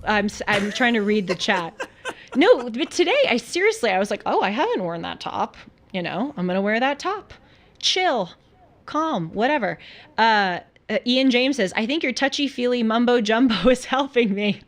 I'm trying to read the chat. No, but today I was like, oh, I haven't worn that top. I'm going to wear that top. Chill, calm, whatever. Ian James says, I think your touchy-feely mumbo jumbo is helping me.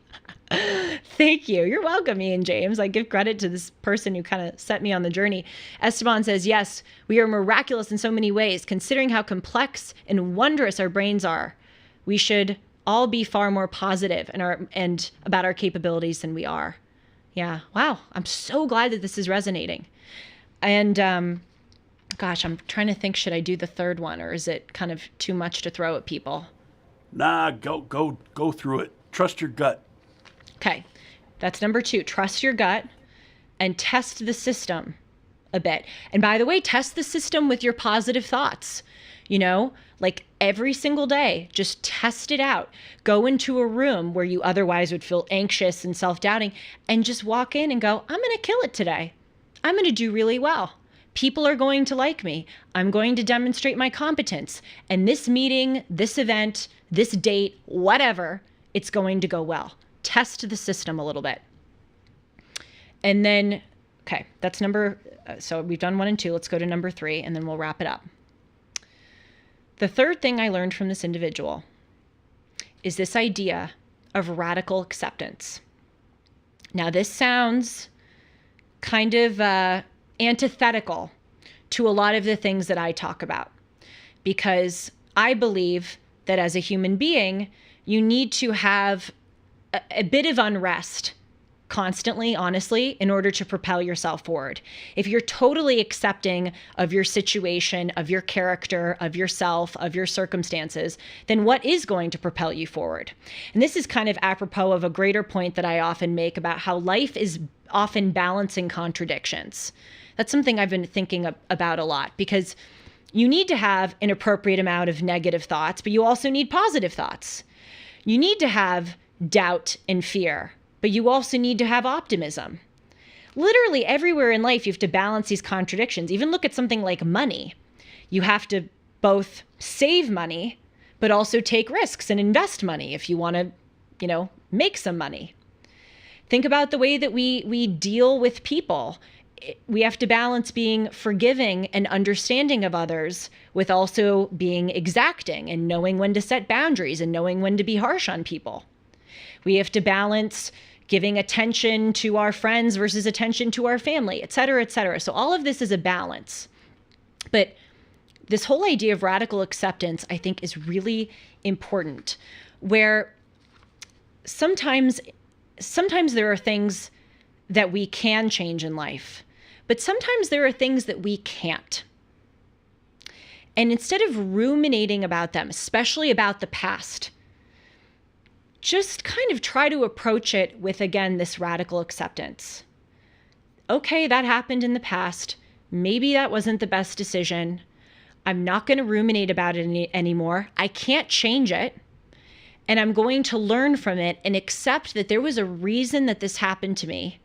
Thank you. You're welcome, Ian James. I give credit to this person who kind of set me on the journey. Esteban says, yes, we are miraculous in so many ways. Considering how complex and wondrous our brains are, we should all be far more positive and about our capabilities than we are. Yeah. Wow. I'm so glad that this is resonating. And gosh, I'm trying to think, should I do the third one, or is it kind of too much to throw at people? Nah, go through it. Trust your gut. Okay. That's number 2. Trust your gut and test the system a bit. And by the way, test the system with your positive thoughts. Like every single day, just test it out. Go into a room where you otherwise would feel anxious and self-doubting and just walk in and go, I'm going to kill it today. I'm going to do really well. People are going to like me. I'm going to demonstrate my competence. And this meeting, this event, this date, whatever, it's going to go well. Test the system a little bit. And then, okay, that's so we've done 1 and 2. Let's go to number 3, and then we'll wrap it up. The third thing I learned from this individual is this idea of radical acceptance. Now, this sounds kind of antithetical to a lot of the things that I talk about, because I believe that as a human being, you need to have a bit of unrest constantly, honestly, in order to propel yourself forward. If you're totally accepting of your situation, of your character, of yourself, of your circumstances, then what is going to propel you forward? And this is kind of apropos of a greater point that I often make about how life is often balancing contradictions. That's something I've been thinking about a lot, because you need to have an appropriate amount of negative thoughts, but you also need positive thoughts. You need to have doubt and fear, but you also need to have optimism. Literally everywhere in life, you have to balance these contradictions. Even look at something like money. You have to both save money, but also take risks and invest money if you want to, make some money. Think about the way that we deal with people. We have to balance being forgiving and understanding of others with also being exacting and knowing when to set boundaries and knowing when to be harsh on people. We have to balance giving attention to our friends versus attention to our family, et cetera, et cetera. So all of this is a balance. But this whole idea of radical acceptance, I think, is really important, where sometimes there are things that we can change in life, but sometimes there are things that we can't. And instead of ruminating about them, especially about the past, just kind of try to approach it with, again, this radical acceptance. Okay, that happened in the past. Maybe that wasn't the best decision. I'm not going to ruminate about it anymore. I can't change it. And I'm going to learn from it and accept that there was a reason that this happened to me.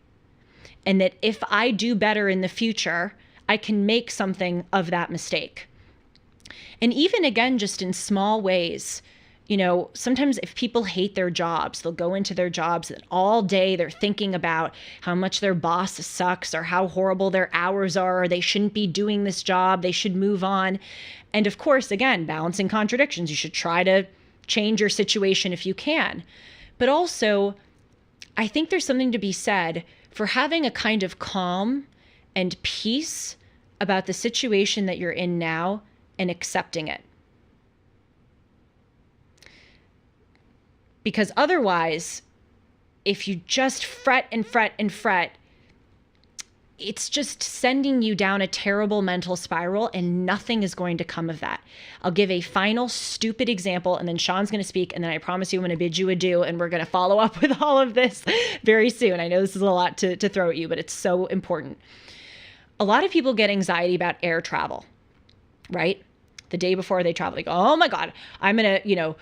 And that if I do better in the future, I can make something of that mistake. And even, again, just in small ways, sometimes if people hate their jobs, they'll go into their jobs and all day they're thinking about how much their boss sucks or how horrible their hours are, or they shouldn't be doing this job, they should move on. And of course, again, balancing contradictions, you should try to change your situation if you can. But also, I think there's something to be said for having a kind of calm and peace about the situation that you're in now and accepting it. Because otherwise, if you just fret and fret and fret, it's just sending you down a terrible mental spiral, and nothing is going to come of that. I'll give a final stupid example, and then Sean's going to speak, and then I promise you I'm going to bid you adieu, and we're going to follow up with all of this very soon. I know this is a lot to throw at you, but it's so important. A lot of people get anxiety about air travel, right? The day before they travel, they go, oh my God, I'm going to,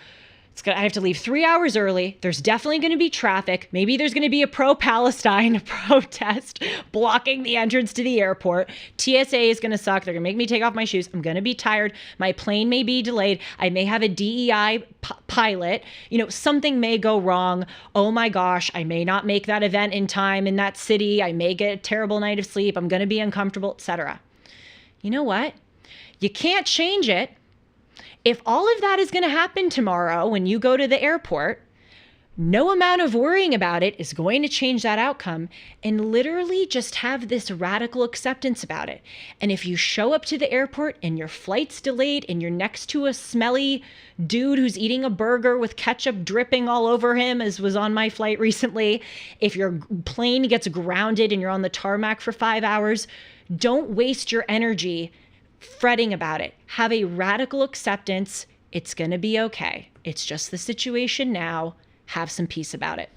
I have to leave 3 hours early. There's definitely going to be traffic. Maybe there's going to be a pro-Palestine protest blocking the entrance to the airport. TSA is going to suck. They're going to make me take off my shoes. I'm going to be tired. My plane may be delayed. I may have a DEI pilot. Something may go wrong. Oh my gosh, I may not make that event in time in that city. I may get a terrible night of sleep. I'm going to be uncomfortable, etc. You know what? You can't change it. If all of that is going to happen tomorrow when you go to the airport, no amount of worrying about it is going to change that outcome, and literally just have this radical acceptance about it. And if you show up to the airport and your flight's delayed and you're next to a smelly dude who's eating a burger with ketchup dripping all over him, as was on my flight recently, if your plane gets grounded and you're on the tarmac for 5 hours, don't waste your energy fretting about it. Have a radical acceptance. It's going to be okay. It's just the situation now. Have some peace about it.